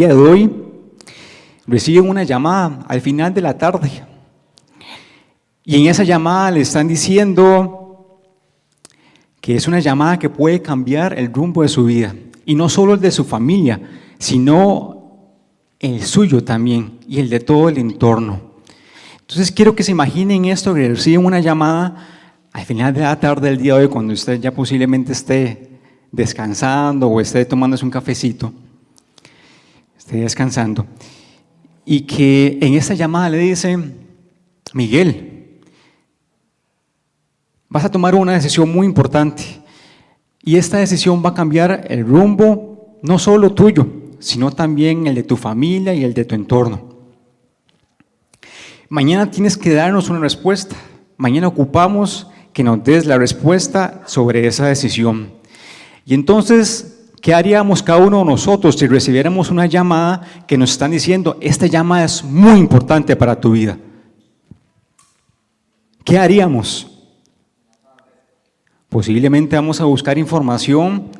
día de hoy reciben una llamada al final de la tarde y en esa llamada le están diciendo que es una llamada que puede cambiar el rumbo de su vida y no solo el de su familia, sino el suyo también y el de todo el entorno. Entonces quiero que se imaginen esto, que reciben una llamada al final de la tarde del día de hoy, cuando usted ya posiblemente esté descansando o esté tomándose un cafecito, esté descansando, y que en esta llamada le dice: Miguel, vas a tomar una decisión muy importante y esta decisión va a cambiar el rumbo no solo tuyo, sino también el de tu familia y el de tu entorno. Mañana tienes que darnos una respuesta. Mañana ocupamos que nos des la respuesta sobre esa decisión. Y entonces, ¿qué haríamos cada uno de nosotros si recibiéramos una llamada que nos están diciendo: esta llamada es muy importante para tu vida? ¿Qué haríamos? Posiblemente vamos a buscar información,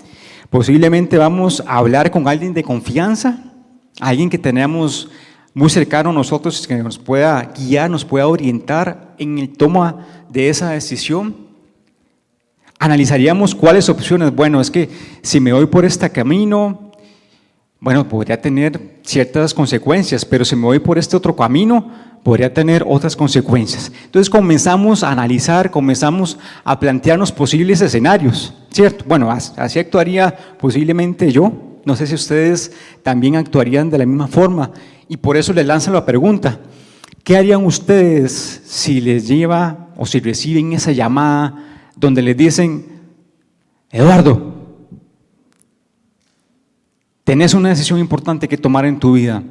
posiblemente vamos a hablar con alguien de confianza, alguien que tenemos muy cercano a nosotros, que nos pueda guiar, nos pueda orientar en el toma de esa decisión. Analizaríamos cuáles opciones. Bueno, es que si me voy por este camino, bueno, podría tener ciertas consecuencias, pero si me voy por este otro camino, podría tener otras consecuencias. Entonces comenzamos a analizar, comenzamos a plantearnos posibles escenarios, ¿cierto? Bueno, así actuaría posiblemente yo. No sé si ustedes también actuarían de la misma forma. Y por eso les lanzo la pregunta: ¿qué harían ustedes si les lleva o si reciben esa llamada donde les dicen: Eduardo, tenés una decisión importante que tomar en tu vida?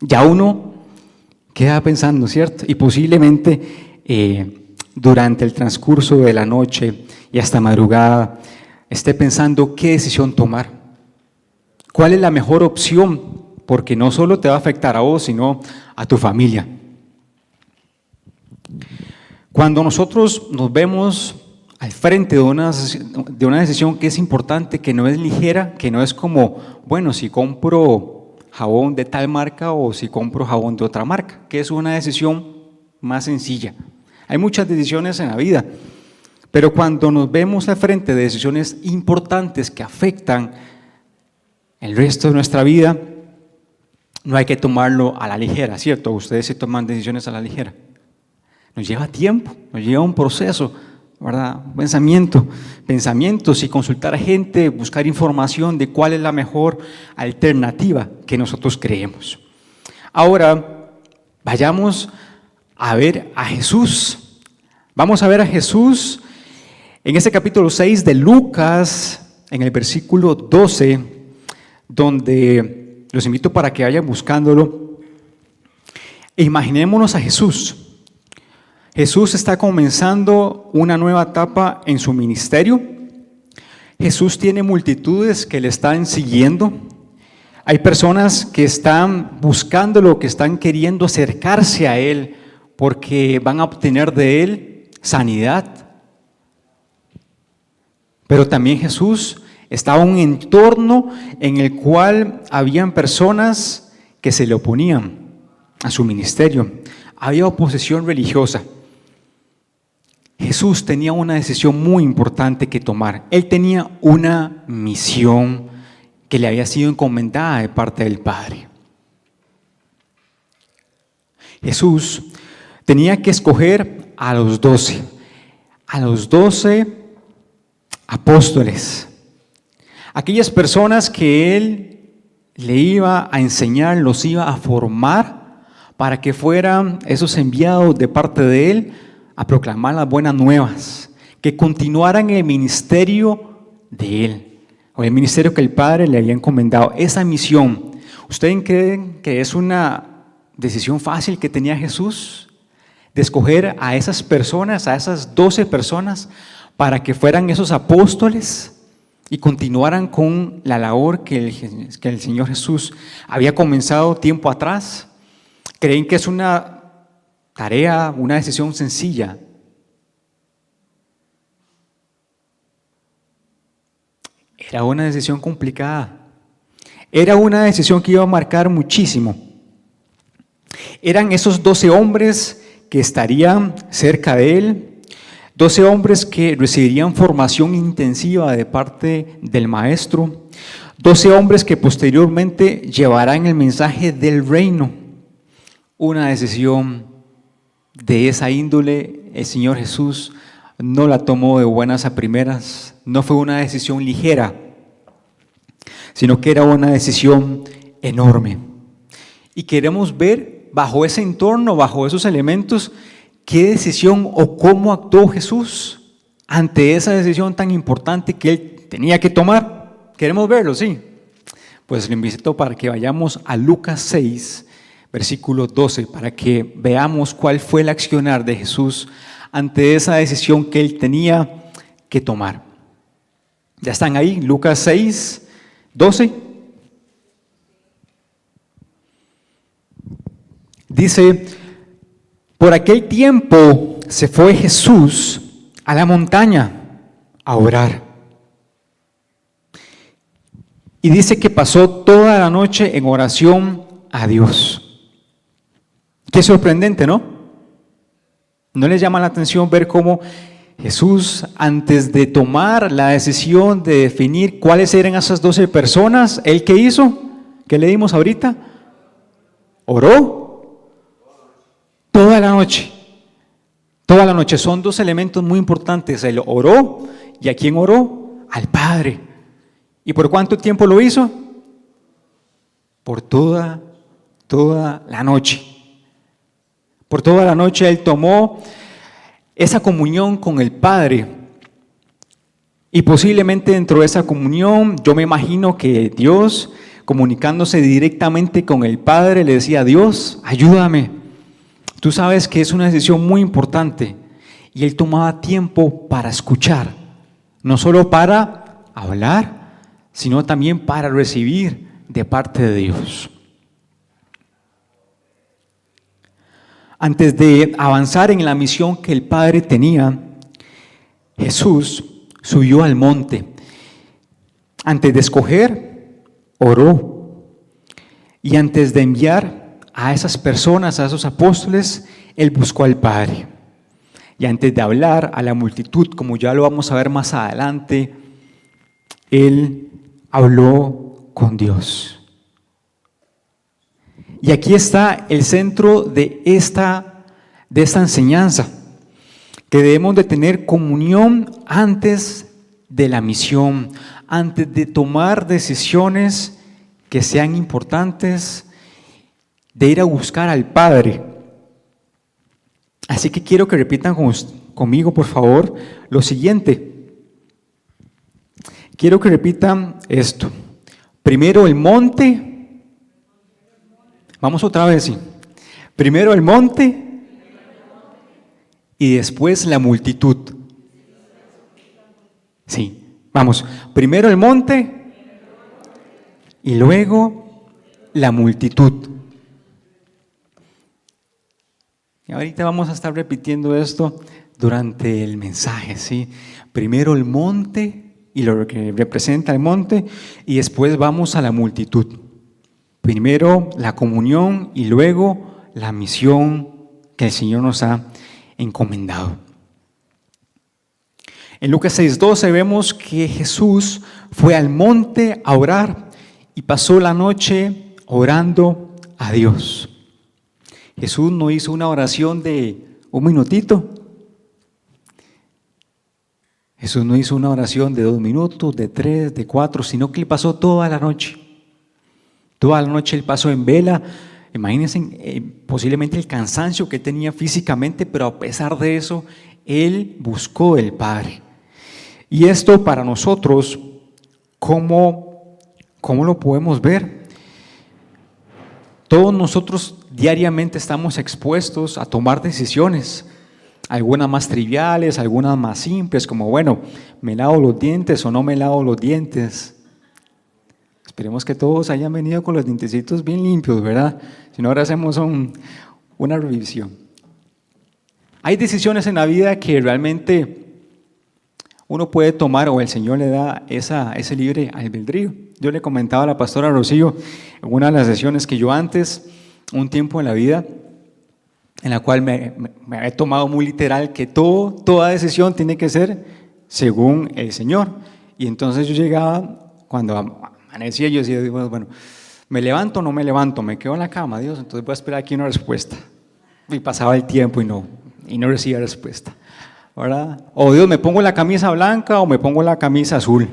Ya uno queda pensando, ¿cierto? Y posiblemente durante el transcurso de la noche y hasta madrugada esté pensando qué decisión tomar. ¿Cuál es la mejor opción? Porque no solo te va a afectar a vos, sino a tu familia. Cuando nosotros nos vemos al frente de una decisión que es importante, que no es ligera, que no es como, bueno, si compro jabón de tal marca o si compro jabón de otra marca, que es una decisión más sencilla. Hay muchas decisiones en la vida, pero cuando nos vemos al frente de decisiones importantes que afectan el resto de nuestra vida, no hay que tomarlo a la ligera, ¿cierto? Ustedes sí toman decisiones a la ligera. Nos lleva tiempo, nos lleva un proceso, ¿verdad? Pensamientos y consultar a gente, buscar información de cuál es la mejor alternativa que nosotros creemos. Ahora, vayamos a ver a Jesús. Vamos a ver a Jesús en este capítulo 6 de Lucas, en el versículo 12, donde los invito para que vayan buscándolo. E imaginémonos a Jesús. Jesús está comenzando una nueva etapa en su ministerio. Jesús tiene multitudes que le están siguiendo. Hay personas que están buscándolo, que están queriendo acercarse a Él porque van a obtener de Él sanidad. Pero también Jesús estaba en un entorno en el cual habían personas que se le oponían a su ministerio. Había oposición religiosa. Jesús tenía una decisión muy importante que tomar. Él tenía una misión que le había sido encomendada de parte del Padre. Jesús tenía que escoger a los 12 apóstoles. Aquellas personas que Él le iba a enseñar, los iba a formar para que fueran esos enviados de parte de Él a proclamar las buenas nuevas, que continuaran el ministerio de Él, o el ministerio que el Padre le había encomendado, esa misión. ¿Ustedes creen que es una decisión fácil que tenía Jesús? De escoger a esas personas, a esas 12 personas, para que fueran esos apóstoles y continuaran con la labor que el Señor Jesús había comenzado tiempo atrás. ¿Creen que es una tarea, una decisión sencilla? Era una decisión complicada. Era una decisión que iba a marcar muchísimo. Eran esos 12 hombres que estarían cerca de él, 12 hombres que recibirían formación intensiva de parte del maestro, 12 hombres que posteriormente llevarán el mensaje del reino. Una decisión de esa índole, el Señor Jesús no la tomó de buenas a primeras, no fue una decisión ligera, sino que era una decisión enorme. Y queremos ver bajo ese entorno, bajo esos elementos, qué decisión o cómo actuó Jesús ante esa decisión tan importante que él tenía que tomar. Queremos verlo, sí. Pues le invito para que vayamos a Lucas 6, versículo 12, para que veamos cuál fue el accionar de Jesús ante esa decisión que él tenía que tomar. ¿Ya están ahí? Lucas 6, 12. Dice: por aquel tiempo se fue Jesús a la montaña a orar. Y dice que pasó toda la noche en oración a Dios. Qué sorprendente, ¿no? ¿No les llama la atención ver cómo Jesús, antes de tomar la decisión de definir cuáles eran esas 12 personas, ¿él qué hizo? ¿Qué leímos ahorita? Oró toda la noche. Toda la noche. Son dos elementos muy importantes. Él oró. ¿Y a quién oró? Al Padre. ¿Y por cuánto tiempo lo hizo? Por toda la noche. Por toda la noche él tomó esa comunión con el Padre. Y posiblemente dentro de esa comunión, yo me imagino que Dios, comunicándose directamente con el Padre, le decía: Dios, ayúdame. Tú sabes que es una decisión muy importante. Y él tomaba tiempo para escuchar, no solo para hablar, sino también para recibir de parte de Dios. Antes de avanzar en la misión que el Padre tenía, Jesús subió al monte. Antes de escoger, oró. Y antes de enviar a esas personas, a esos apóstoles, él buscó al Padre. Y antes de hablar a la multitud, como ya lo vamos a ver más adelante, él habló con Dios. Y aquí está el centro de esta enseñanza, que debemos de tener comunión antes de la misión, antes de tomar decisiones que sean importantes, de ir a buscar al Padre. Así que quiero que repitan conmigo, por favor, lo siguiente. Quiero que repitan esto. Primero el monte. Vamos otra vez, sí. Primero el monte y después la multitud. Sí, vamos. Primero el monte y luego la multitud. Y ahorita vamos a estar repitiendo esto durante el mensaje, ¿sí? Primero el monte y lo que representa el monte, y después vamos a la multitud. Primero la comunión y luego la misión que el Señor nos ha encomendado. En Lucas 6:12 vemos que Jesús fue al monte a orar y pasó la noche orando a Dios. Jesús no hizo una oración de un minutito. Jesús no hizo una oración de 2 minutos, de 3, de 4, sino que él pasó toda la noche. Toda la noche él pasó en vela. Imagínense posiblemente el cansancio que tenía físicamente, pero a pesar de eso, él buscó el Padre. Y esto para nosotros, ¿cómo lo podemos ver? Todos nosotros diariamente estamos expuestos a tomar decisiones, algunas más triviales, algunas más simples, como bueno, ¿me lavo los dientes o no me lavo los dientes? Esperemos que todos hayan venido con los dientecitos bien limpios, ¿verdad? Si no, ahora hacemos una revisión. Hay decisiones en la vida que realmente uno puede tomar, o el Señor le da ese libre albedrío Yo le comentaba a la pastora Rocío en una de las sesiones que yo antes, un tiempo en la vida, en la cual me he tomado muy literal que toda decisión tiene que ser según el Señor. Y entonces yo llegaba, cuando amanecía, yo decía, bueno, ¿me levanto o no me levanto? ¿Me quedo en la cama, Dios? Entonces voy a esperar aquí una respuesta. Y pasaba el tiempo y no recibía respuesta, ¿verdad? O Dios, ¿me pongo la camisa blanca o me pongo la camisa azul?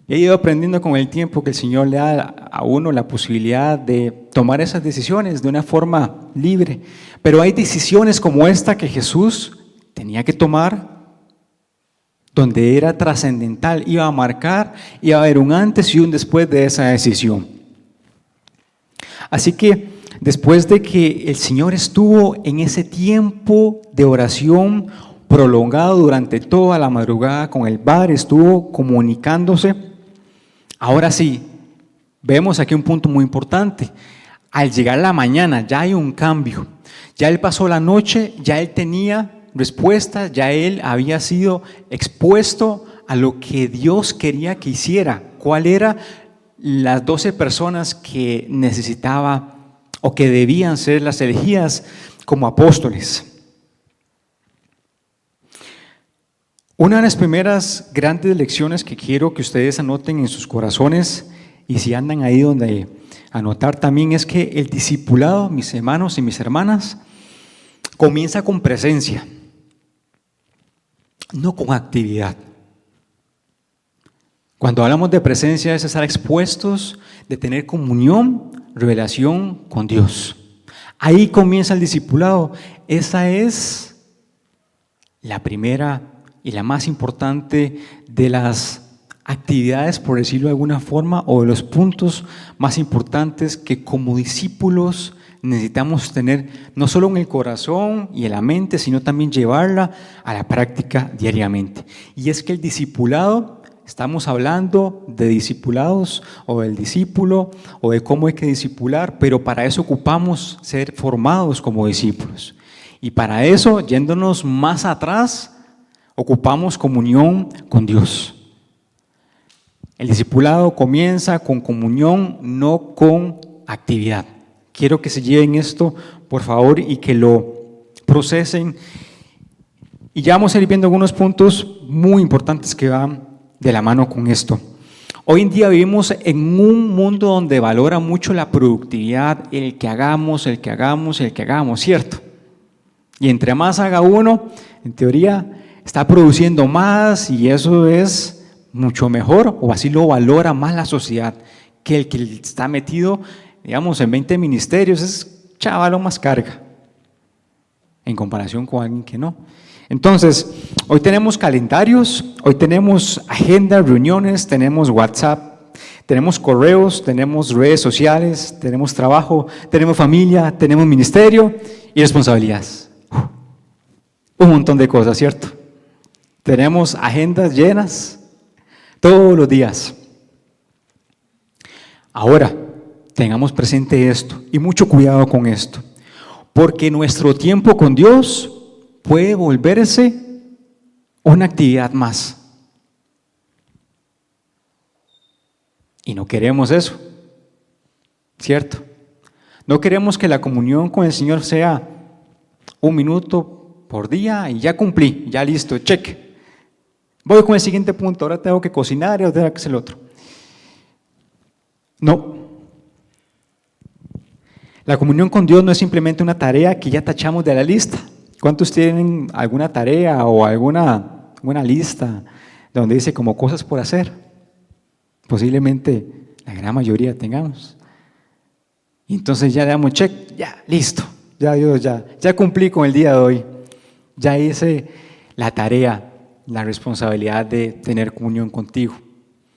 He ido aprendiendo con el tiempo que el Señor le da a uno la posibilidad de tomar esas decisiones de una forma libre. Pero hay decisiones como esta que Jesús tenía que tomar, donde era trascendental, iba a marcar, iba a haber un antes y un después de esa decisión. Así que después de que el Señor estuvo en ese tiempo de oración prolongado durante toda la madrugada con el Padre, estuvo comunicándose. Ahora sí, vemos aquí un punto muy importante. Al llegar la mañana ya hay un cambio. Ya él pasó la noche, ya él tenía respuestas, ya él había sido expuesto a lo que Dios quería que hiciera. ¿Cuál era las 12 personas que necesitaba o que debían ser las elegidas como apóstoles? Una de las primeras grandes lecciones que quiero que ustedes anoten en sus corazones, y si andan ahí donde anotar también, es que el discipulado, mis hermanos y mis hermanas, comienza con presencia, no con actividad. Cuando hablamos de presencia es estar expuestos, de tener comunión, revelación con Dios. Ahí comienza el discipulado. Esa es la primera y la más importante de las actividades, por decirlo de alguna forma, o de los puntos más importantes que como discípulos necesitamos tener, no solo en el corazón y en la mente, sino también llevarla a la práctica diariamente. Y es que el discipulado, estamos hablando de discipulados o del discípulo o de cómo hay que discipular, pero para eso ocupamos ser formados como discípulos. Y para eso, yéndonos más atrás, ocupamos comunión con Dios. El discipulado comienza con comunión, no con actividad. Quiero que se lleven esto, por favor, y que lo procesen. Y ya vamos a ir viendo algunos puntos muy importantes que van de la mano con esto. Hoy en día vivimos en un mundo donde valora mucho la productividad, el que hagamos, ¿cierto? Y entre más haga uno, en teoría, está produciendo más y eso es mucho mejor, o así lo valora más la sociedad, que el que está metido, digamos, en 20 ministerios, es chavalo más carga, en comparación con alguien que no. Entonces, hoy tenemos calendarios, hoy tenemos agendas, reuniones, tenemos WhatsApp, tenemos correos, tenemos redes sociales, tenemos trabajo, tenemos familia, tenemos ministerio y responsabilidades. Un montón de cosas, ¿cierto? Tenemos agendas llenas todos los días. Ahora, tengamos presente esto y mucho cuidado con esto, porque nuestro tiempo con Dios puede volverse una actividad más. Y no queremos eso, ¿cierto? No queremos que la comunión con el Señor sea 1 minuto por día y ya cumplí, ya listo, check. Voy con el siguiente punto, ahora tengo que cocinar y ahora tengo que hacer el otro. No. La comunión con Dios no es simplemente una tarea que ya tachamos de la lista. ¿Cuántos tienen alguna tarea o alguna lista donde dice como cosas por hacer? Posiblemente la gran mayoría tengamos. Y entonces ya le damos check, ya, listo. Ya Dios, ya cumplí con el día de hoy. Ya hice la tarea, la responsabilidad de tener comunión contigo.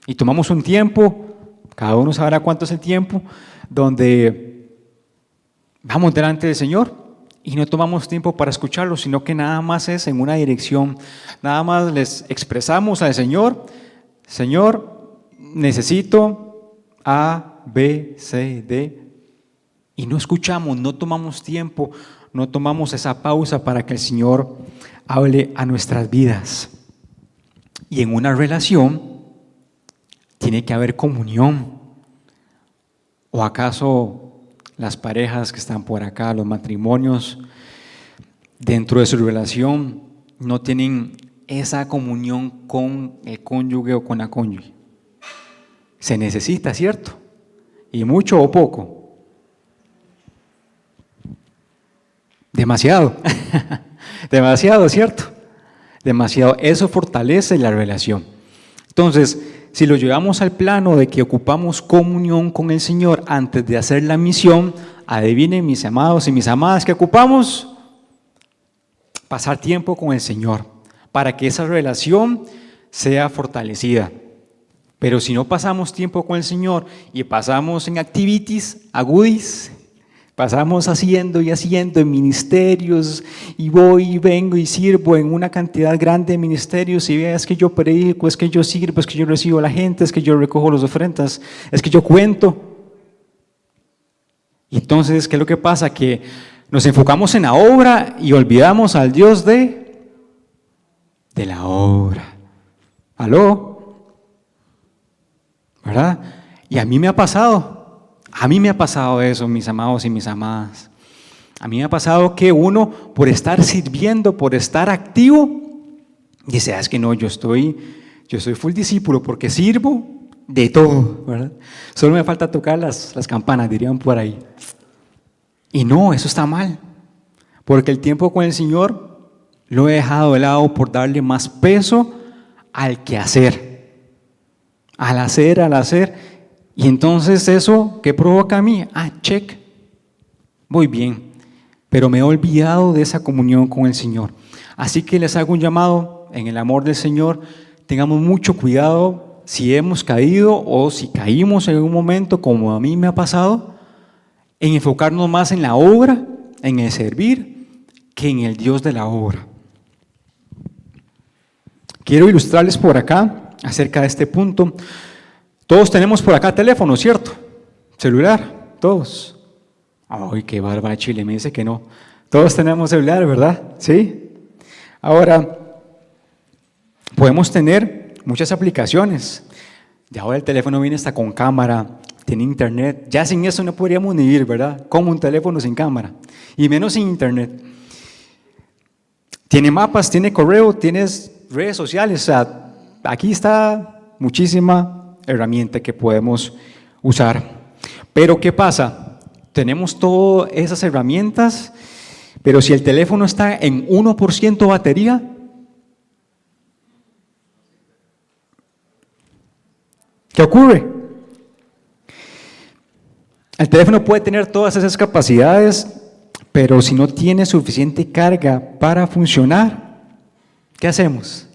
Y tomamos un tiempo, cada uno sabrá cuánto es el tiempo, donde vamos delante del Señor y no tomamos tiempo para escucharlo, sino que nada más es en una dirección. Nada más les expresamos al Señor, Señor, necesito A, B, C, D. Y no escuchamos, no tomamos tiempo, no tomamos esa pausa para que el Señor hable a nuestras vidas. Y en una relación tiene que haber comunión. ¿O acaso las parejas que están por acá, los matrimonios, dentro de su relación no tienen esa comunión con el cónyuge o con la cónyuge? Se necesita, ¿cierto? ¿Y mucho o poco? Demasiado. Demasiado, ¿cierto? Demasiado. Eso fortalece la relación. Entonces, si lo llevamos al plano de que ocupamos comunión con el Señor antes de hacer la misión, adivinen, mis amados y mis amadas, que ocupamos pasar tiempo con el Señor para que esa relación sea fortalecida. Pero si no pasamos tiempo con el Señor y pasamos en activities, goodies, pasamos haciendo y haciendo en ministerios y voy y vengo y sirvo en una cantidad grande de ministerios y es que yo predico, es que yo sirvo, es que yo recibo a la gente, es que yo recojo las ofrendas, es que yo cuento. Y entonces, ¿qué es lo que pasa? Que nos enfocamos en la obra y olvidamos al Dios de la obra. ¿Aló? ¿Verdad? Y a mí me ha pasado eso, mis amados y mis amadas. A mí me ha pasado que uno, por estar sirviendo, por estar activo, dice, es que no, yo soy full discípulo porque sirvo de todo, ¿verdad? Solo me falta tocar las campanas, dirían por ahí. Y no, eso está mal, porque el tiempo con el Señor lo he dejado de lado por darle más peso al quehacer, al hacer. Y entonces eso, ¿qué provoca a mí? Check, voy bien, pero me he olvidado de esa comunión con el Señor. Así que les hago un llamado en el amor del Señor, tengamos mucho cuidado si hemos caído o si caímos en algún momento, como a mí me ha pasado, en enfocarnos más en la obra, en el servir, que en el Dios de la obra. Quiero ilustrarles por acá, acerca de este punto. Todos tenemos por acá teléfono, ¿cierto? Celular, todos. Ay, qué bárbara Chile, me dice que no. Todos tenemos celular, ¿verdad? Sí. Ahora, podemos tener muchas aplicaciones. Ya ahora el teléfono viene hasta con cámara, tiene internet. Ya sin eso no podríamos ni vivir, ¿verdad? Como un teléfono sin cámara. Y menos sin internet. Tiene mapas, tiene correo, tienes redes sociales. O sea, aquí está muchísima herramienta que podemos usar. Pero ¿qué pasa? Tenemos todas esas herramientas, pero si el teléfono está en 1% batería, ¿qué ocurre? El teléfono puede tener todas esas capacidades, pero si no tiene suficiente carga para funcionar, ¿qué hacemos?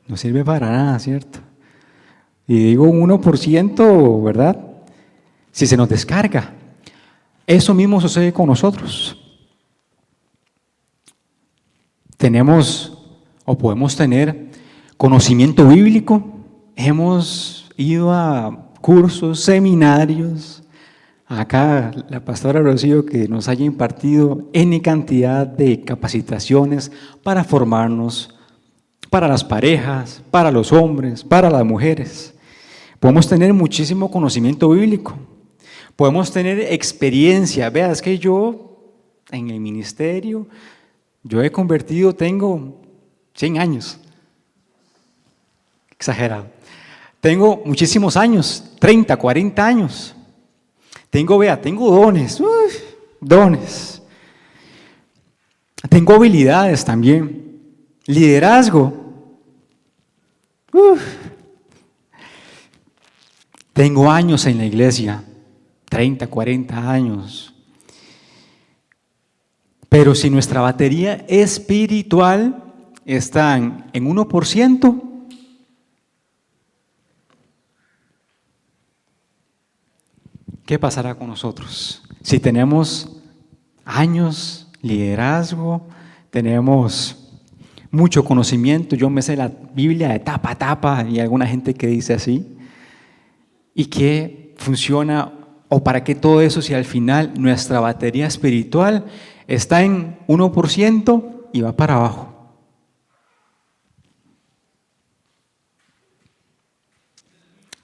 No sirve para nada, ¿cierto? Y digo 1%, ¿verdad? Si se nos descarga. Eso mismo sucede con nosotros. Tenemos o podemos tener conocimiento bíblico. Hemos ido a cursos, seminarios. Acá la pastora Rocío que nos haya impartido N cantidad de capacitaciones para formarnos, para las parejas, para los hombres, para las mujeres. Podemos tener muchísimo conocimiento bíblico. Podemos tener experiencia. Vea, es que yo en el ministerio, yo he convertido, tengo 100 años. Exagerado. Tengo muchísimos años, 30, 40 años. Tengo dones, dones. Tengo habilidades también. Liderazgo. Tengo años en la iglesia, 30, 40 años. Pero si nuestra batería espiritual está en 1%, ¿qué pasará con nosotros? Si tenemos años, liderazgo, tenemos mucho conocimiento, yo me sé la Biblia de tapa a tapa y hay alguna gente que dice así, y que funciona, o para qué todo eso si al final nuestra batería espiritual está en 1% y va para abajo.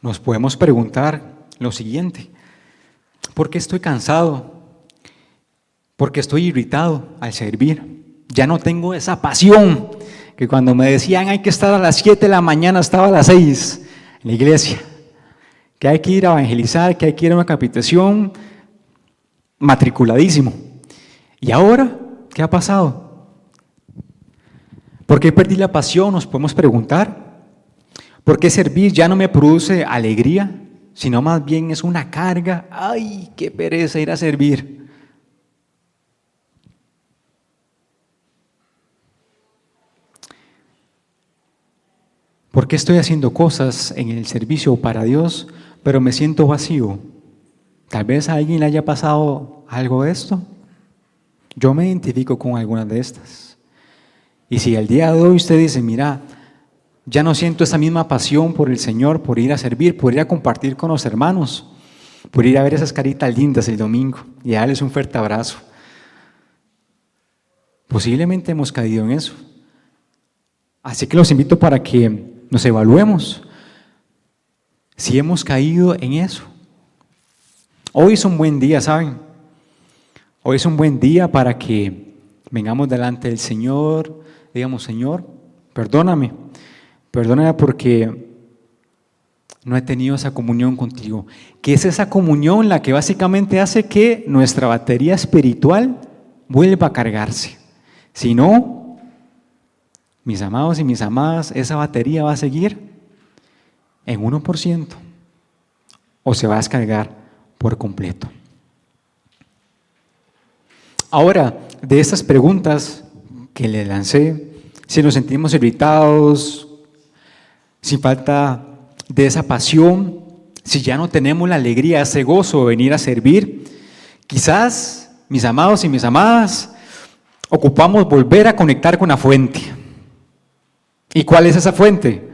nos podemos preguntar lo siguiente: ¿por qué estoy cansado? ¿Por qué estoy irritado al servir? Ya no tengo esa pasión que cuando me decían hay que estar a las 7 de la mañana, estaba a las 6 en la iglesia, que hay que ir a evangelizar, que hay que ir a una capacitación, matriculadísimo. ¿Y ahora qué ha pasado? ¿Por qué perdí la pasión? Nos podemos preguntar. ¿Por qué servir ya no me produce alegría, sino más bien es una carga? ¡Ay, qué pereza ir a servir! ¿Por qué estoy haciendo cosas en el servicio para Dios, pero me siento vacío? Tal vez a alguien le haya pasado algo de esto. Yo me identifico con algunas de estas. Y si al día de hoy usted dice, mira, ya no siento esa misma pasión por el Señor, por ir a servir, por ir a compartir con los hermanos, por ir a ver esas caritas lindas el domingo y darles un fuerte abrazo. Posiblemente hemos caído en eso. Así que los invito para que nos evaluemos si hemos caído en eso. Hoy es un buen día, ¿saben? Hoy es un buen día para que vengamos delante del Señor, digamos, Señor, perdóname porque no he tenido esa comunión contigo. Que es esa comunión la que básicamente hace que nuestra batería espiritual vuelva a cargarse. Si no, mis amados y mis amadas, esa batería va a seguir en 1% o se va a descargar por completo. Ahora, de estas preguntas que le lancé, si nos sentimos irritados, sin falta de esa pasión, si ya no tenemos la alegría, ese gozo de venir a servir, quizás, mis amados y mis amadas, ocupamos volver a conectar con la fuente. ¿Y cuál es esa fuente?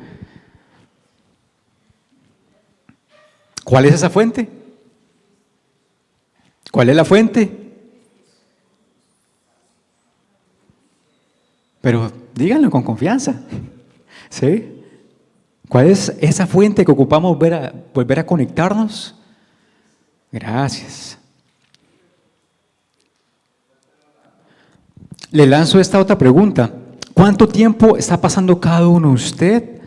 ¿Cuál es esa fuente? ¿Cuál es la fuente? Pero díganlo con confianza. ¿Sí? ¿Cuál es esa fuente que ocupamos volver a conectarnos? Gracias. Le lanzo esta otra pregunta. ¿Cuánto tiempo está pasando cada uno de usted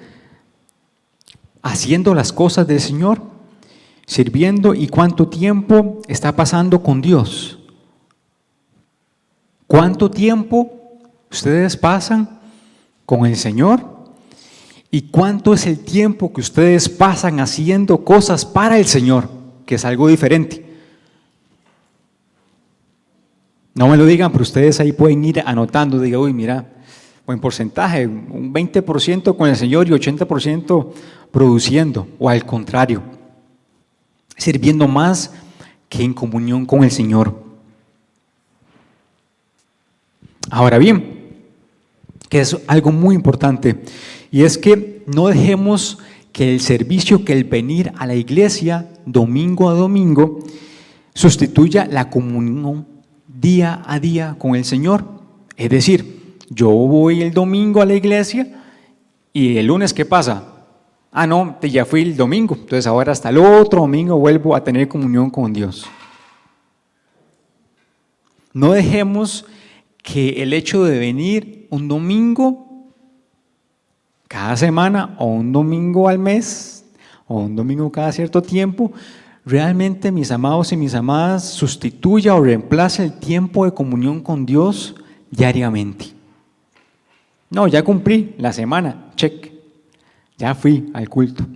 haciendo las cosas del Señor, sirviendo? ¿Y cuánto tiempo está pasando con Dios? ¿Cuánto tiempo ustedes pasan con el Señor? ¿Y cuánto es el tiempo que ustedes pasan haciendo cosas para el Señor? Que es algo diferente. No me lo digan, pero ustedes ahí pueden ir anotando. Diga, uy, mira, buen porcentaje, un 20% con el Señor y 80% produciendo. O al contrario, sirviendo más que en comunión con el Señor. Ahora bien, que es algo muy importante, y es que no dejemos que el servicio, que el venir a la iglesia domingo a domingo sustituya la comunión día a día con el Señor. Es decir, yo voy el domingo a la iglesia y el lunes, ¿qué pasa? Ah, no, ya fui el domingo, entonces ahora hasta el otro domingo vuelvo a tener comunión con Dios. No dejemos que el hecho de venir un domingo cada semana o un domingo al mes o un domingo cada cierto tiempo, realmente, mis amados y mis amadas, sustituya o reemplace el tiempo de comunión con Dios diariamente. No, ya cumplí la semana, check, ya fui al culto,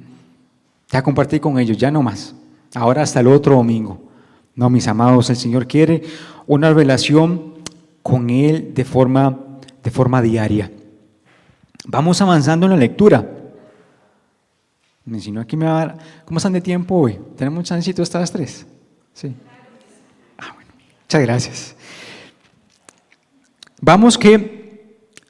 ya compartí con ellos, ya no más, ahora hasta el otro domingo. No, mis amados, el Señor quiere una relación con Él de forma diaria. Vamos avanzando en la lectura. Si no, aquí me va a dar. ¿Cómo están de tiempo hoy? ¿Tenemos chancito hasta las 3? Sí. Bueno, muchas gracias. Vamos que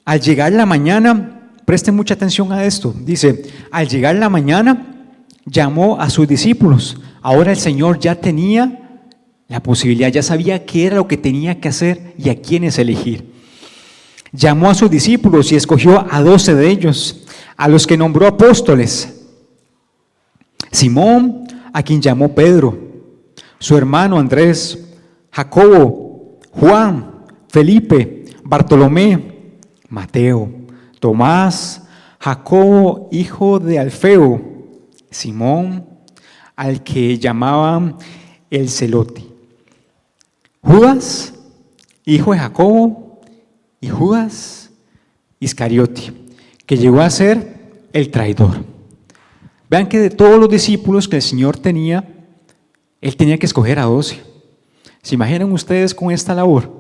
al llegar la mañana, presten mucha atención a esto. Dice, al llegar la mañana, llamó a sus discípulos. Ahora el Señor ya tenía la posibilidad, ya sabía qué era lo que tenía que hacer y a quiénes elegir. Llamó a sus discípulos y escogió a 12 de ellos, a los que nombró apóstoles. Simón, a quien llamó Pedro, su hermano Andrés, Jacobo, Juan, Felipe, Bartolomé, Mateo, Tomás, Jacobo, hijo de Alfeo, Simón, al que llamaban el Celote, Judas, hijo de Jacobo, y Judas Iscariote, que llegó a ser el traidor. Vean que de todos los discípulos que el Señor tenía, Él tenía que escoger a 12. ¿Se imaginan ustedes con esta labor?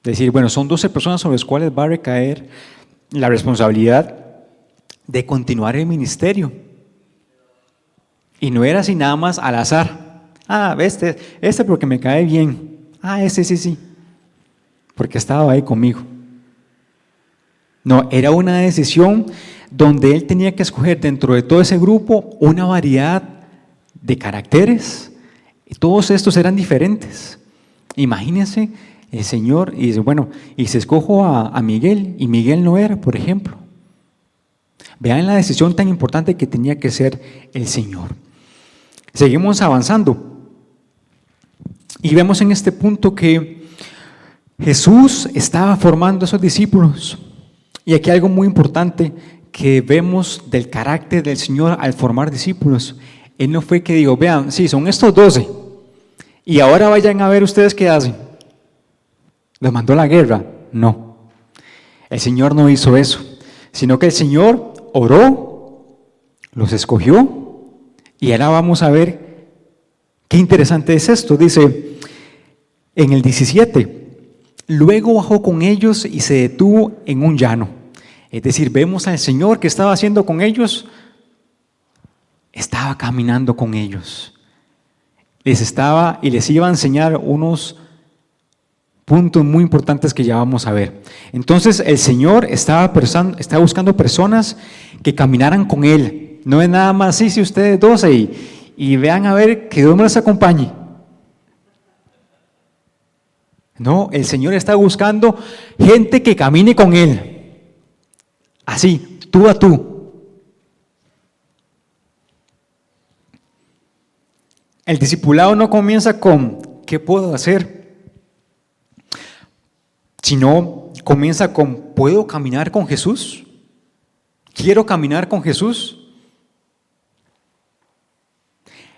Decir, bueno, son 12 personas sobre las cuales va a recaer la responsabilidad de continuar el ministerio. Y no era así nada más al azar. Este porque me cae bien. Sí, porque estaba ahí conmigo. No, era una decisión donde él tenía que escoger dentro de todo ese grupo una variedad de caracteres. Y todos estos eran diferentes. Imagínense el Señor y dice, bueno, y se escojo a Miguel, y Miguel no era, por ejemplo. Vean la decisión tan importante que tenía que ser el Señor. Seguimos avanzando. Y vemos en este punto que Jesús estaba formando a esos discípulos. Y aquí hay algo muy importante que vemos del carácter del Señor al formar discípulos. Él no fue que dijo, vean, sí, son estos 12. Y ahora vayan a ver ustedes qué hacen. ¿Los mandó a la guerra? No. El Señor no hizo eso. Sino que el Señor oró, los escogió. Y ahora vamos a ver qué interesante es esto. Dice en el 17, luego bajó con ellos y se detuvo en un llano. Es decir, vemos al Señor que estaba haciendo con ellos. Estaba caminando con ellos. Les iba a enseñar unos puntos muy importantes que ya vamos a ver. Entonces el Señor estaba buscando personas que caminaran con Él. No es nada más, sí, ustedes 12 y vean a ver que Dios me los acompañe. No, el Señor está buscando gente que camine con Él. Así, tú a tú. El discipulado no comienza con ¿qué puedo hacer? Sino comienza con ¿puedo caminar con Jesús? ¿Quiero caminar con Jesús?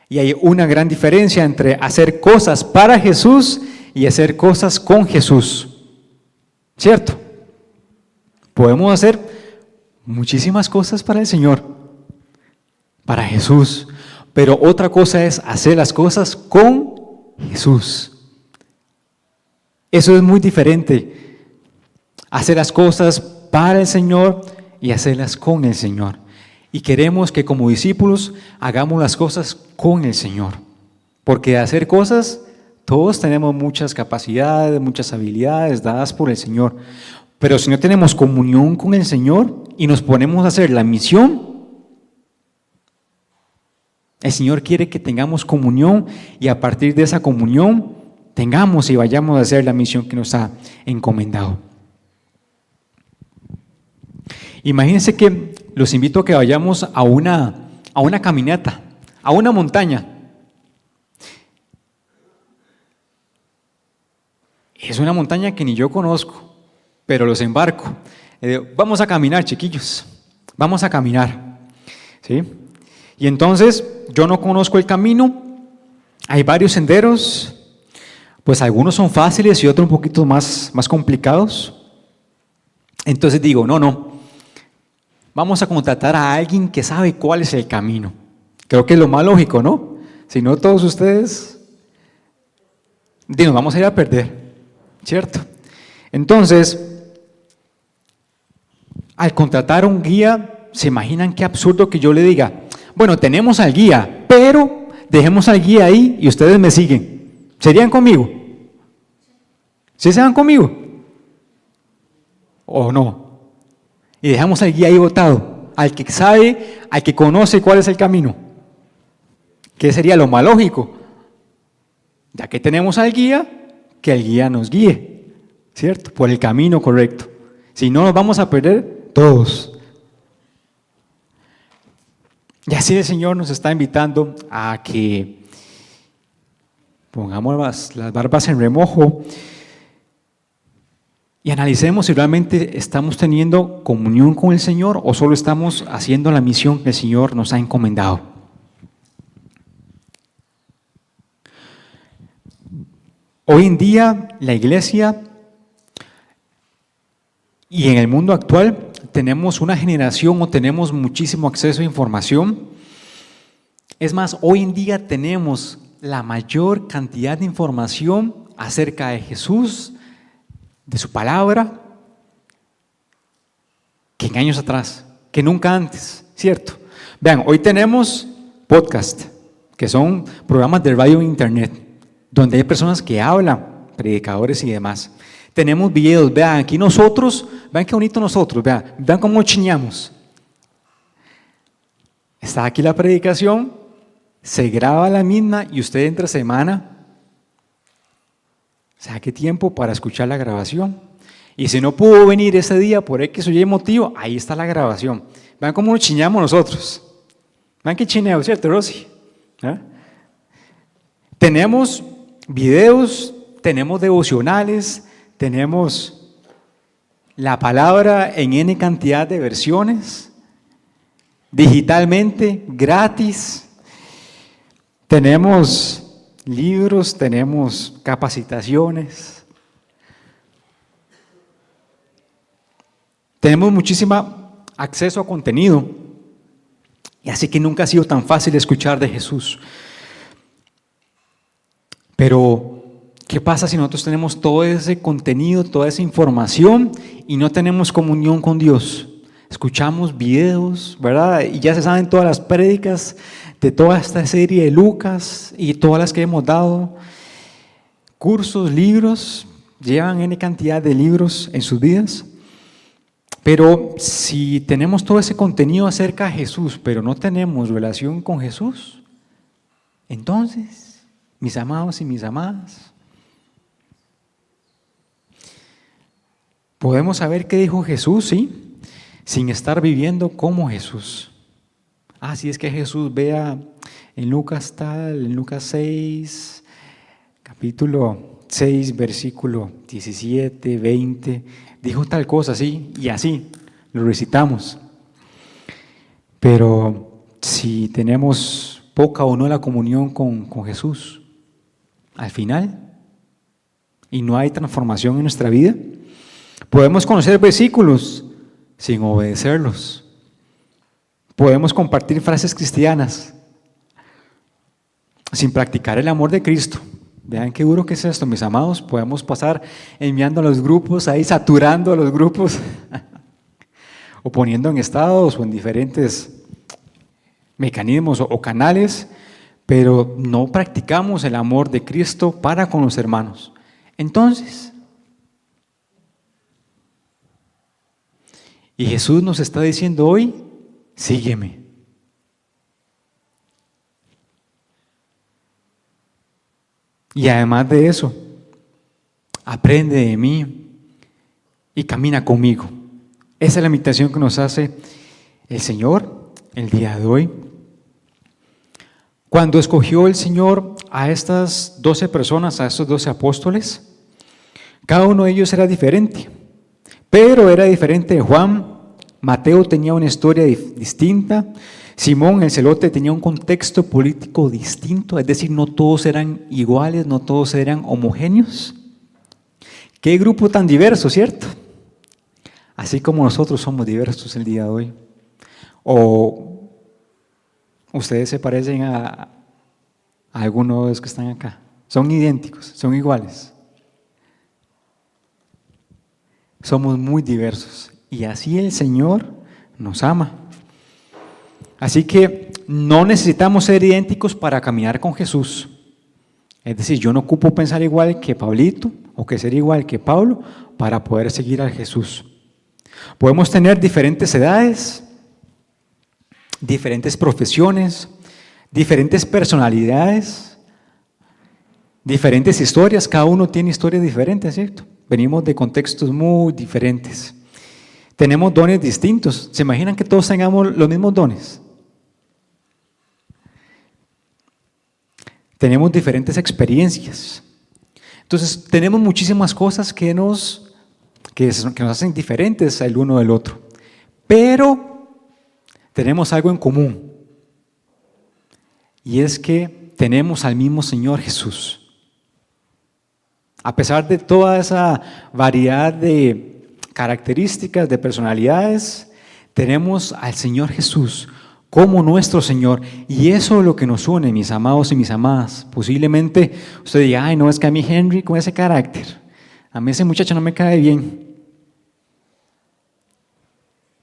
Y hay una gran diferencia entre hacer cosas para Jesús y hacer cosas con Jesús. ¿Cierto? Podemos hacer muchísimas cosas para el Señor, para Jesús, pero otra cosa es hacer las cosas con Jesús. Eso es muy diferente. Hacer las cosas para el Señor y hacerlas con el Señor. Y queremos que como discípulos hagamos las cosas con el Señor. Porque hacer cosas, todos tenemos muchas capacidades, muchas habilidades dadas por el Señor. Pero si no tenemos comunión con el Señor y nos ponemos a hacer la misión, el Señor quiere que tengamos comunión y a partir de esa comunión tengamos y vayamos a hacer la misión que nos ha encomendado. Imagínense que los invito a que vayamos a una caminata, a una montaña. Es una montaña que ni yo conozco, pero los embarco. Vamos a caminar, chiquillos, vamos a caminar. ¿Sí? Y entonces yo no conozco el camino, hay varios senderos, pues algunos son fáciles y otros un poquito más complicados. Entonces digo, no, vamos a contratar a alguien que sabe cuál es el camino. Creo que es lo más lógico, ¿no? Si no, todos ustedes, nos vamos a ir a perder, ¿cierto? Entonces, al contratar a un guía, ¿se imaginan qué absurdo que yo le diga? Bueno, tenemos al guía, pero dejemos al guía ahí y ustedes me siguen. ¿Serían conmigo? ¿Sí se van conmigo? ¿O no? Y dejamos al guía ahí botado, al que sabe, al que conoce cuál es el camino. ¿Qué sería lo más lógico? Ya que tenemos al guía, que el guía nos guíe, ¿cierto? Por el camino correcto. Si no, nos vamos a perder todos. Y así el Señor nos está invitando a que pongamos las barbas en remojo y analicemos si realmente estamos teniendo comunión con el Señor o solo estamos haciendo la misión que el Señor nos ha encomendado. Hoy en día la iglesia y en el mundo actual tenemos una generación o tenemos muchísimo acceso a información. Es más, hoy en día tenemos la mayor cantidad de información acerca de Jesús, de su palabra, que en años atrás, que nunca antes, ¿cierto? Vean, hoy tenemos podcast, que son programas de radio e internet, donde hay personas que hablan, predicadores y demás. Tenemos videos, vean, aquí nosotros, vean qué bonito nosotros, vean cómo chiñamos. Está aquí la predicación, se graba la misma y usted entre semana saque tiempo para escuchar la grabación. Y si no pudo venir ese día por X o Y motivo, ahí está la grabación. Vean cómo nos chiñamos nosotros. Vean qué chineo, ¿cierto, Rosy? Tenemos videos, tenemos devocionales, tenemos la palabra en N cantidad de versiones, digitalmente, gratis. Tenemos libros, tenemos capacitaciones. Tenemos muchísimo acceso a contenido. Y así que nunca ha sido tan fácil escuchar de Jesús. Pero, ¿qué pasa si nosotros tenemos todo ese contenido, toda esa información y no tenemos comunión con Dios? Escuchamos videos, ¿verdad? Y ya se saben todas las prédicas de toda esta serie de Lucas y todas las que hemos dado. Cursos, libros, llevan N cantidad de libros en sus vidas. Pero si tenemos todo ese contenido acerca de Jesús, pero no tenemos relación con Jesús, entonces, mis amados y mis amadas, podemos saber qué dijo Jesús, ¿sí? Sin estar viviendo como Jesús. Si es que Jesús, vea en Lucas tal, en Lucas 6, capítulo 6, versículo 17, 20, dijo tal cosa, sí, y así lo recitamos. Pero si tenemos poca o no la comunión con Jesús, al final, y no hay transformación en nuestra vida, podemos conocer versículos sin obedecerlos. Podemos compartir frases cristianas sin practicar el amor de Cristo. Vean qué duro que es esto, mis amados. Podemos pasar enviando a los grupos, ahí saturando a los grupos, o poniendo en estados o en diferentes mecanismos o canales, pero no practicamos el amor de Cristo para con los hermanos. Entonces, y Jesús nos está diciendo hoy, sígueme. Y además de eso, aprende de mí y camina conmigo. Esa es la invitación que nos hace el Señor el día de hoy. Cuando escogió el Señor a estas 12 personas, a estos 12 apóstoles, cada uno de ellos era diferente, pero era diferente de Juan. Mateo tenía una historia distinta. Simón el celote tenía un contexto político distinto, es decir, no todos eran iguales, no todos eran homogéneos. Qué grupo tan diverso, ¿cierto? Así como nosotros somos diversos el día de hoy. O ustedes se parecen a algunos de los que están acá. Son idénticos, son iguales. Somos muy diversos y así el Señor nos ama. Así que no necesitamos ser idénticos para caminar con Jesús. Es decir, yo no ocupo pensar igual que Pablito o que ser igual que Pablo para poder seguir a Jesús. Podemos tener diferentes edades, diferentes profesiones, diferentes personalidades, diferentes historias. Cada uno tiene historias diferentes, ¿cierto? Venimos de contextos muy diferentes. Tenemos dones distintos. ¿Se imaginan que todos tengamos los mismos dones? tenemos diferentes experiencias. Entonces, tenemos muchísimas cosas que nos hacen diferentes el uno del otro. Pero tenemos algo en común. Y es que tenemos al mismo Señor Jesús. A pesar de toda esa variedad de características, de personalidades, tenemos al Señor Jesús como nuestro Señor. Y eso es lo que nos une, mis amados y mis amadas. Posiblemente usted diga, ay, no, es que a mí Henry con ese carácter, a mí ese muchacho no me cae bien.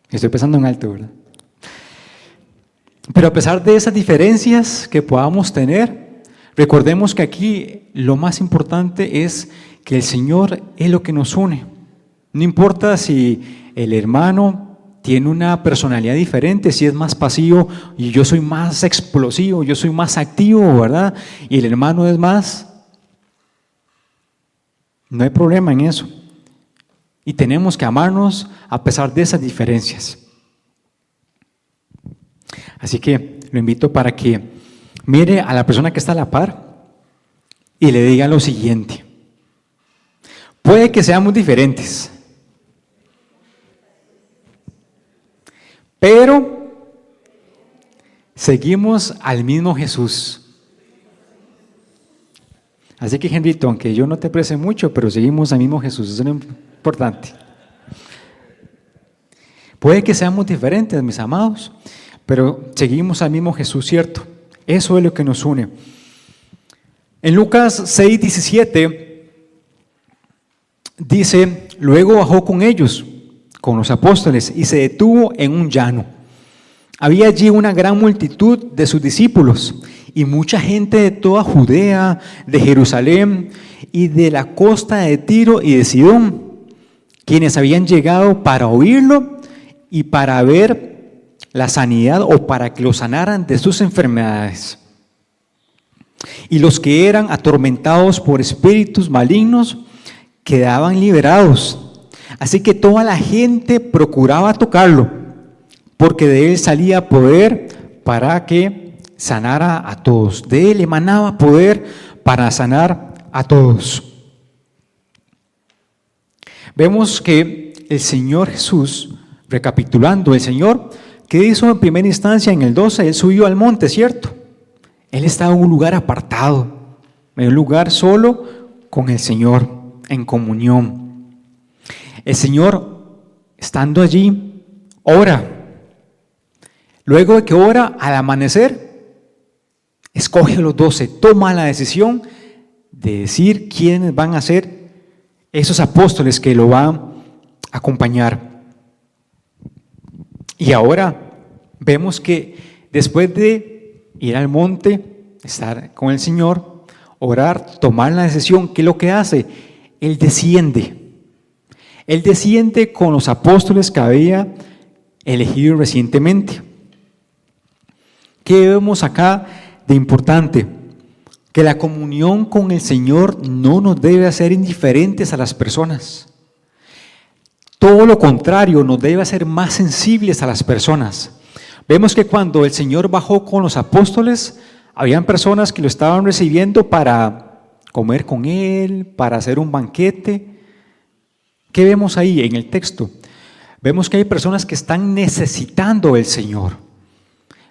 Estoy pensando en alto, ¿verdad? Pero a pesar de esas diferencias que podamos tener, recordemos que aquí lo más importante es que el Señor es lo que nos une. No importa si el hermano tiene una personalidad diferente, si es más pasivo y yo soy más explosivo, yo soy más activo, ¿verdad? Y el hermano es más. No hay problema en eso. Y tenemos que amarnos a pesar de esas diferencias. Así que lo invito para que mire a la persona que está a la par y le diga lo siguiente. Puede que seamos diferentes, pero seguimos al mismo Jesús. Así que, Henrito, aunque yo no te aprecie mucho, pero seguimos al mismo Jesús, eso es lo importante. Puede que seamos diferentes, mis amados, pero seguimos al mismo Jesús, ¿cierto? Eso es lo que nos une. En Lucas 6:17 dice, luego bajó con ellos, con los apóstoles, y se detuvo en un llano. Había allí una gran multitud de sus discípulos y mucha gente de toda Judea, de Jerusalén y de la costa de Tiro y de Sidón, quienes habían llegado para oírlo y para ver la sanidad o para que lo sanaran de sus enfermedades. Y los que eran atormentados por espíritus malignos quedaban liberados. Así que toda la gente procuraba tocarlo, porque de él salía poder para que sanara a todos. De él emanaba poder para sanar a todos. Vemos que el Señor Jesús, recapitulando, el Señor, ¿qué hizo en primera instancia en el 12? Él subió al monte, ¿cierto? Él estaba en un lugar apartado, en un lugar solo con el Señor, en comunión. El Señor, estando allí, ora. Luego de que ora, al amanecer, escoge a los 12, toma la decisión de decir quiénes van a ser esos apóstoles que lo van a acompañar. Y ahora vemos que después de ir al monte, estar con el Señor, orar, tomar la decisión, ¿qué es lo que hace? Él desciende. Él desciende con los apóstoles que había elegido recientemente. ¿Qué vemos acá de importante? Que la comunión con el Señor no nos debe hacer indiferentes a las personas. Todo lo contrario, nos debe hacer más sensibles a las personas. Vemos que cuando el Señor bajó con los apóstoles, habían personas que lo estaban recibiendo para comer con Él, para hacer un banquete. ¿Qué vemos ahí en el texto? Vemos que hay personas que están necesitando del Señor.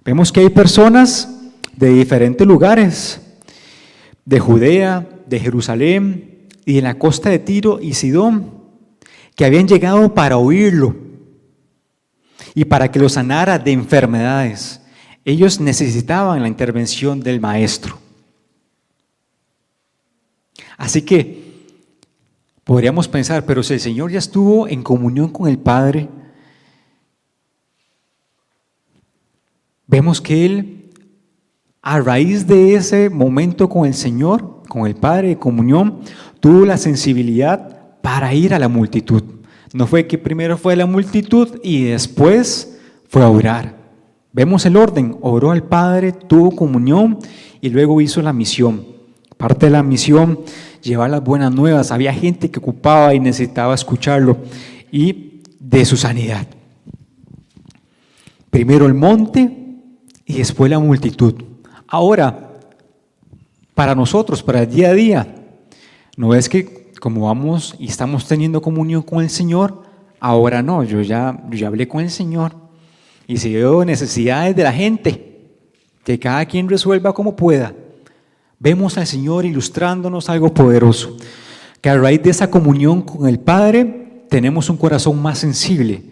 Vemos que hay personas de diferentes lugares, de Judea, de Jerusalén y de la costa de Tiro y Sidón, que habían llegado para oírlo y para que lo sanara de enfermedades. Ellos necesitaban la intervención del Maestro. Así que podríamos pensar, pero si el Señor ya estuvo en comunión con el Padre, vemos que Él, a raíz de ese momento con el Señor, con el Padre de comunión, tuvo la sensibilidad para ir a la multitud. No fue que primero fue la multitud y después fue a orar. Vemos el orden, oró al Padre, tuvo comunión y luego hizo la misión. Parte de la misión, llevar las buenas nuevas. Había gente que ocupaba y necesitaba escucharlo y de su sanidad. Primero el monte y después la multitud. Ahora, para nosotros, para el día a día. No es que como vamos y estamos teniendo comunión con el Señor, ahora no, yo ya hablé con el Señor y si veo necesidades de la gente, que cada quien resuelva como pueda. Vemos al Señor ilustrándonos algo poderoso, que a raíz de esa comunión con el Padre tenemos un corazón más sensible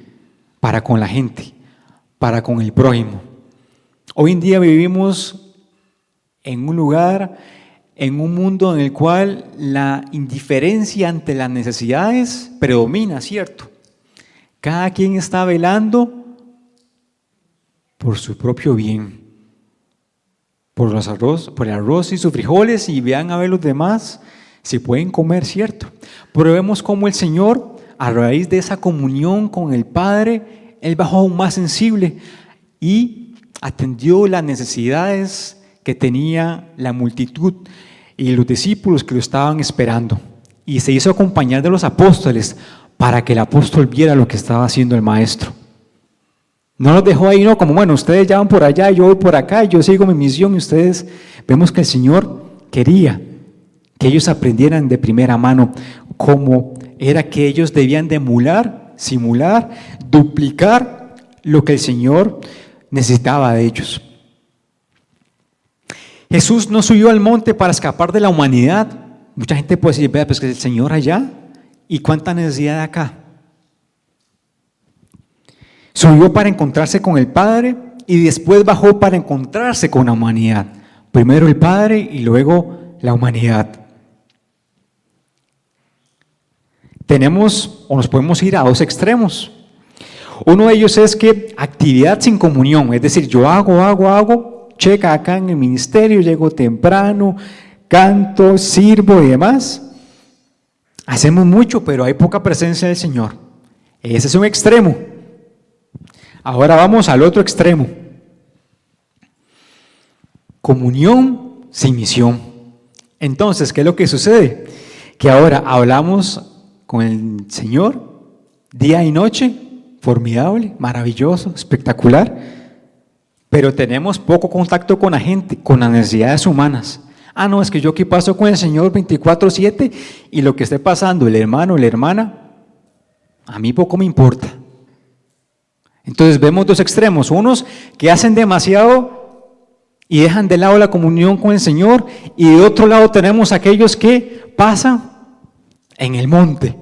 para con la gente, para con el prójimo. Hoy en día vivimos en un lugar, en un mundo en el cual la indiferencia ante las necesidades predomina, ¿cierto? Cada quien está velando por su propio bien, por el arroz y sus frijoles, y vean a ver los demás si pueden comer, ¿cierto? Pero vemos cómo el Señor, a raíz de esa comunión con el Padre, Él bajó aún más sensible y atendió las necesidades que tenía la multitud y los discípulos que lo estaban esperando. Y se hizo acompañar de los apóstoles para que el apóstol viera lo que estaba haciendo el Maestro. No los dejó ahí, no, como bueno, ustedes ya van por allá, yo voy por acá, yo sigo mi misión y ustedes. Vemos que el Señor quería que ellos aprendieran de primera mano cómo era que ellos debían de emular, simular, duplicar lo que el Señor necesitaba de ellos. Jesús no subió al monte para escapar de la humanidad. Mucha gente puede decir, vea, pues que el Señor allá, ¿y cuánta necesidad de acá? Subió para encontrarse con el Padre y después bajó para encontrarse con la humanidad. Primero el Padre y luego la humanidad. Tenemos o nos podemos ir a dos extremos. Uno de ellos es que actividad sin comunión, es decir, yo hago, checa acá en el ministerio, llego temprano, canto, sirvo y demás. Hacemos mucho, pero hay poca presencia del Señor. Ese es un extremo. Ahora vamos al otro extremo. Comunión sin misión. Entonces, ¿qué es lo que sucede? Que ahora hablamos con el Señor día y noche, formidable, maravilloso, espectacular, pero tenemos poco contacto con la gente, con las necesidades humanas. Ah, no, es que yo aquí paso con el Señor 24/7 y lo que esté pasando el hermano o la hermana, a mí poco me importa. Entonces vemos dos extremos, unos que hacen demasiado y dejan de lado la comunión con el Señor, y de otro lado tenemos aquellos que pasan en el monte,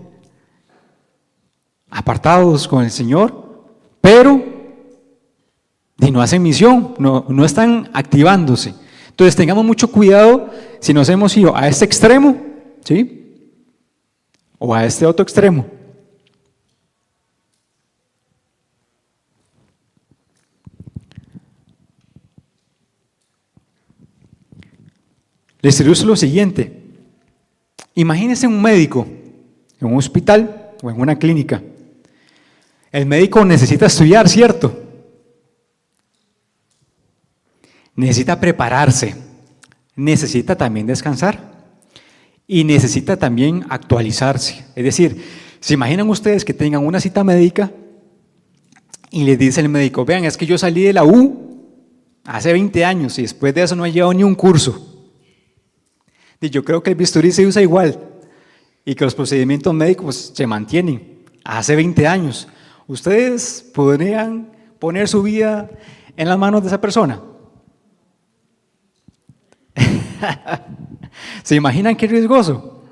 apartados con el Señor, pero no hacen misión, no están activándose. Entonces tengamos mucho cuidado si nos hemos ido a este extremo, ¿sí? O a este otro extremo. Les ilustro lo siguiente. Imagínense un médico en un hospital o en una clínica. El médico necesita estudiar, ¿cierto? Necesita prepararse, necesita también descansar y necesita también actualizarse. Es decir, ¿se imaginan ustedes que tengan una cita médica y les dice el médico, vean, es que yo salí de la U hace 20 años y después de eso no he llevado ni un curso? Y yo creo que el bisturí se usa igual y que los procedimientos médicos se mantienen hace 20 años. ¿Ustedes podrían poner su vida en las manos de esa persona? ¿Se imaginan qué riesgoso?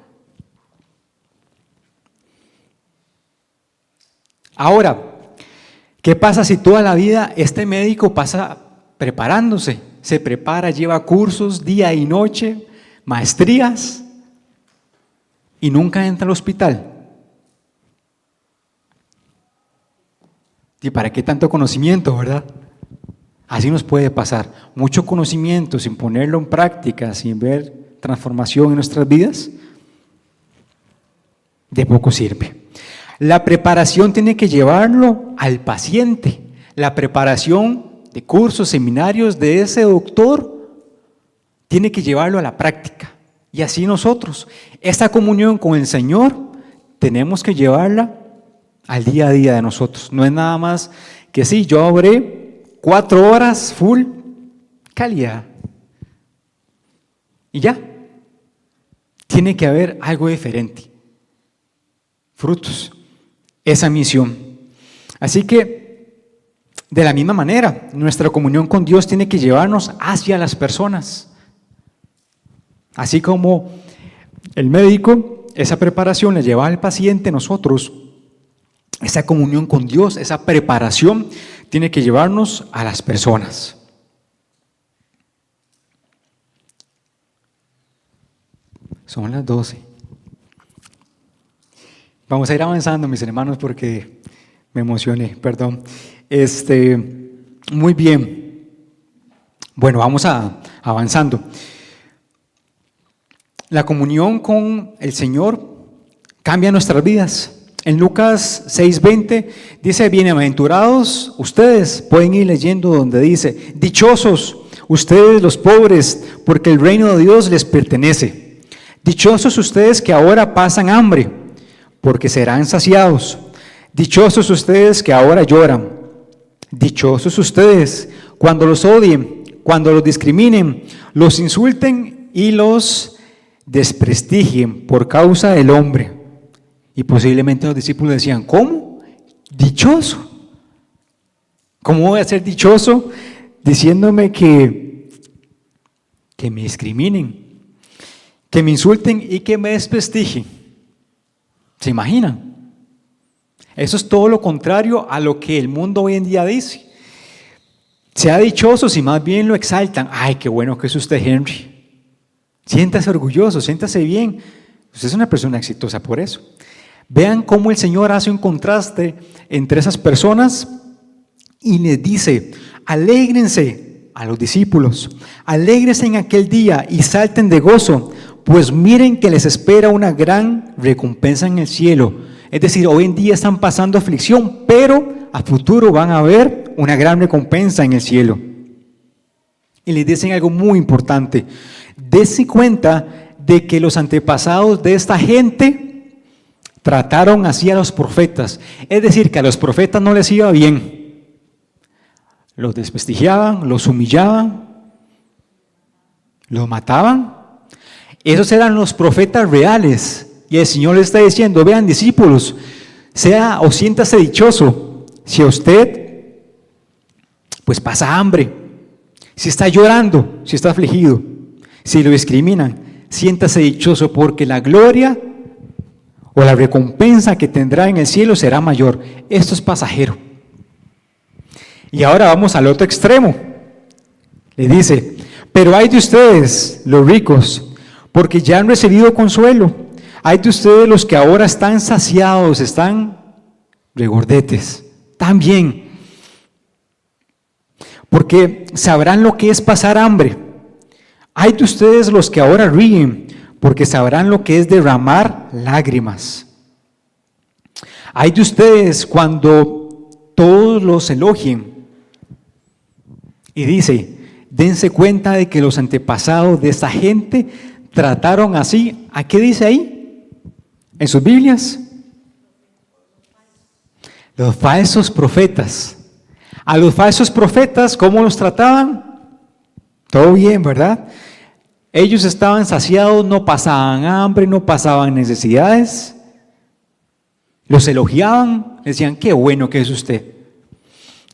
Ahora, ¿qué pasa si toda la vida este médico pasa preparándose? Se prepara, lleva cursos día y noche, maestrías, y nunca entra al hospital. ¿Y para qué tanto conocimiento, verdad? Así nos puede pasar. Mucho conocimiento sin ponerlo en práctica, sin ver transformación en nuestras vidas, de poco sirve. La preparación tiene que llevarlo al paciente. La preparación de cursos, seminarios de ese doctor tiene que llevarlo a la práctica. Y así nosotros, esta comunión con el Señor, tenemos que llevarla al día a día de nosotros. No es nada más que sí, yo oré 4 horas full calidad. Y ya, tiene que haber algo diferente. Frutos, esa misión. Así que, de la misma manera, nuestra comunión con Dios tiene que llevarnos hacia las personas. Así como el médico, esa preparación le lleva al paciente, nosotros, esa comunión con Dios, esa preparación, tiene que llevarnos a las personas. Son las 12. Vamos a ir avanzando, mis hermanos, porque me emocioné, perdón. Muy bien. Bueno, vamos avanzando. La comunión con el Señor cambia nuestras vidas. En Lucas 6:20 dice, bienaventurados ustedes, pueden ir leyendo donde dice, dichosos ustedes los pobres, porque el reino de Dios les pertenece. Dichosos ustedes que ahora pasan hambre, porque serán saciados. Dichosos ustedes que ahora lloran. Dichosos ustedes cuando los odien, cuando los discriminen, los insulten y los desprestigien por causa del hombre. Y posiblemente los discípulos decían, ¿cómo? Dichoso. ¿Cómo voy a ser dichoso diciéndome que me discriminen, que me insulten y que me desprestigien? ¿Se imaginan? Eso es todo lo contrario a lo que el mundo hoy en día dice. Sea dichoso si más bien lo exaltan. Ay, qué bueno que es usted, Henry. Siéntase orgulloso, siéntase bien. Usted es una persona exitosa por eso. Vean cómo el Señor hace un contraste entre esas personas y les dice, alégrense a los discípulos, alégrense en aquel día y salten de gozo, pues miren que les espera una gran recompensa en el cielo. Es decir, hoy en día están pasando aflicción, pero a futuro van a ver una gran recompensa en el cielo. Y les dicen algo muy importante, dense cuenta de que los antepasados de esta gente trataron así a los profetas, es decir, que a los profetas no les iba bien, los desprestigiaban, los humillaban, los mataban. Esos eran los profetas reales, y el Señor les está diciendo, vean discípulos, sea o siéntase dichoso, si a usted pues pasa hambre, si está llorando, si está afligido, si lo discriminan, siéntase dichoso porque la gloria o la recompensa que tendrá en el cielo será mayor. Esto es pasajero. Y ahora vamos al otro extremo. Le dice, pero hay de ustedes, los ricos, porque ya han recibido consuelo. Hay de ustedes los que ahora están saciados, están regordetes, también. Porque sabrán lo que es pasar hambre. Hay de ustedes los que ahora ríen, porque sabrán lo que es derramar lágrimas. Hay de ustedes cuando todos los elogien. Y dice, dense cuenta de que los antepasados de esta gente trataron así. ¿A qué dice ahí? En sus Biblias. Los falsos profetas. A los falsos profetas, ¿cómo los trataban? Todo bien, ¿verdad? Ellos estaban saciados, no pasaban hambre, no pasaban necesidades. Los elogiaban, decían, qué bueno que es usted.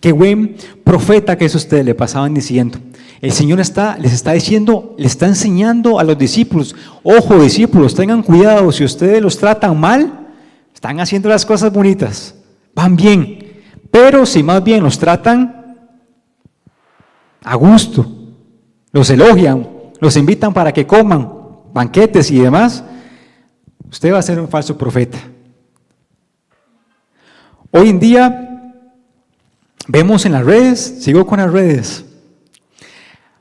Qué buen profeta que es usted, le pasaban diciendo. El Señor les está diciendo, le está enseñando a los discípulos, ojo discípulos, tengan cuidado, si ustedes los tratan mal, están haciendo las cosas bonitas, van bien, pero si más bien los tratan a gusto, los elogian, los invitan para que coman banquetes y demás, usted va a ser un falso profeta. Hoy en día vemos en las redes, sigo con las redes,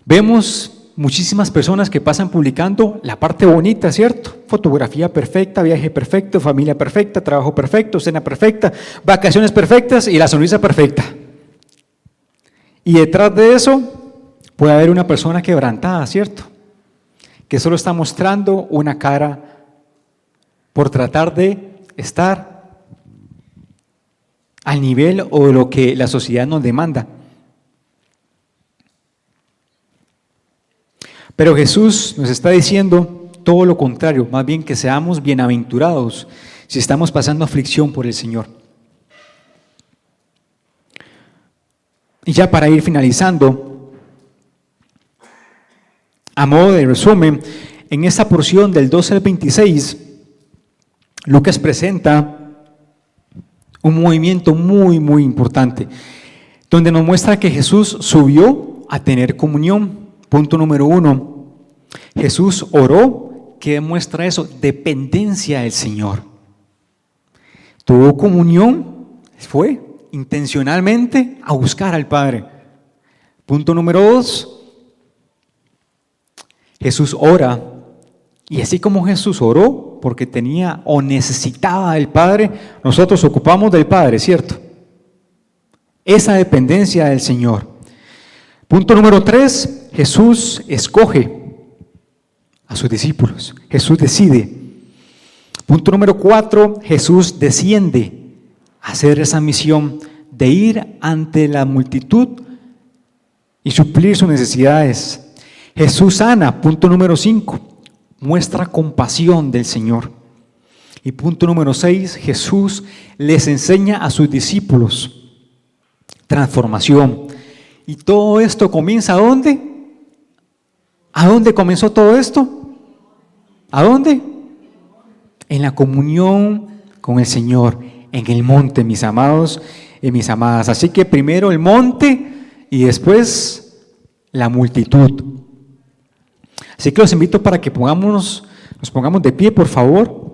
vemos muchísimas personas que pasan publicando la parte bonita, ¿cierto? Fotografía perfecta, viaje perfecto, familia perfecta, trabajo perfecto, cena perfecta, vacaciones perfectas y la sonrisa perfecta. Y detrás de eso puede haber una persona quebrantada, ¿cierto? Que solo está mostrando una cara por tratar de estar al nivel o lo que la sociedad nos demanda. Pero Jesús nos está diciendo todo lo contrario, más bien que seamos bienaventurados si estamos pasando aflicción por el Señor. Y ya para ir finalizando, a modo de resumen, en esta porción del 12 al 26, Lucas presenta un movimiento muy importante, donde nos muestra que Jesús subió a tener comunión. Punto número 1, Jesús oró. ¿Qué demuestra eso? Dependencia del Señor. Tuvo comunión, fue intencionalmente a buscar al Padre. Punto número 2, Jesús ora, y así como Jesús oró porque tenía o necesitaba del Padre, nosotros ocupamos del Padre, ¿cierto? Esa dependencia del Señor. Punto número 3, Jesús escoge a sus discípulos, Jesús decide. Punto número 4, Jesús desciende a hacer esa misión de ir ante la multitud y suplir sus necesidades. Jesús sana. Punto número 5, muestra compasión del Señor. Y punto número 6, Jesús les enseña a sus discípulos transformación. Y todo esto comienza ¿a dónde? ¿A dónde comenzó todo esto? ¿A dónde? En la comunión con el Señor, en el monte, mis amados y mis amadas. Así que primero el monte y después la multitud. Así que los invito para que nos pongamos de pie, por favor.